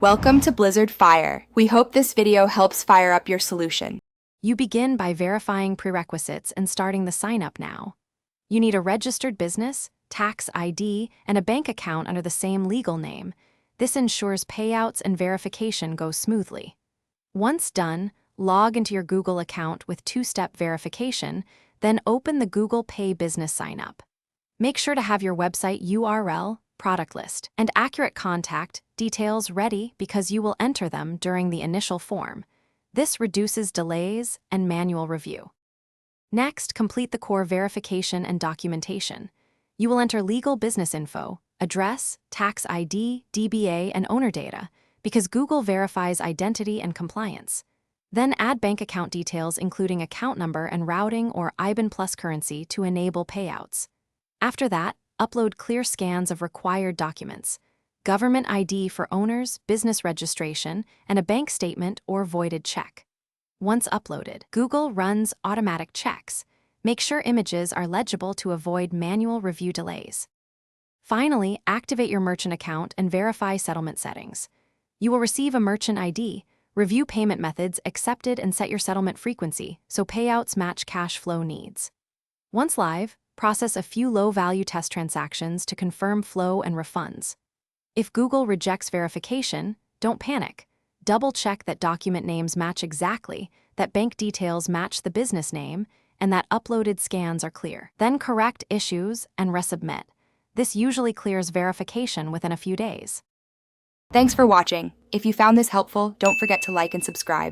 Welcome to Blizzard Fire. We hope this video helps fire up your solution. You begin by verifying prerequisites and starting the sign-up now. You need a registered business, tax ID, and a bank account under the same legal name. This ensures payouts and verification go smoothly. Once done, log into your Google account with two-step verification, then open the Google Pay Business sign-up. Make sure to have your website URL, product list, and accurate contact details ready because you will enter them during the initial form. This reduces delays and manual review. Next, complete the core verification and documentation. You will enter legal business info, address, tax ID, DBA, and owner data because Google verifies identity and compliance. Then add bank account details including account number and routing or IBAN plus currency to enable payouts. After that, upload clear scans of required documents, government ID for owners, business registration, and a bank statement or voided check. Once uploaded, Google runs automatic checks. Make sure images are legible to avoid manual review delays. Finally, activate your merchant account and verify settlement settings. You will receive a merchant ID, review payment methods accepted, and set your settlement frequency so payouts match cash flow needs. Once live, process a few low-value test transactions to confirm flow and refunds. If Google rejects verification, don't panic. Double-check that document names match exactly, that bank details match the business name, and that uploaded scans are clear. Then correct issues and resubmit. This usually clears verification within a few days. Thanks for watching. If you found this helpful, don't forget to like and subscribe.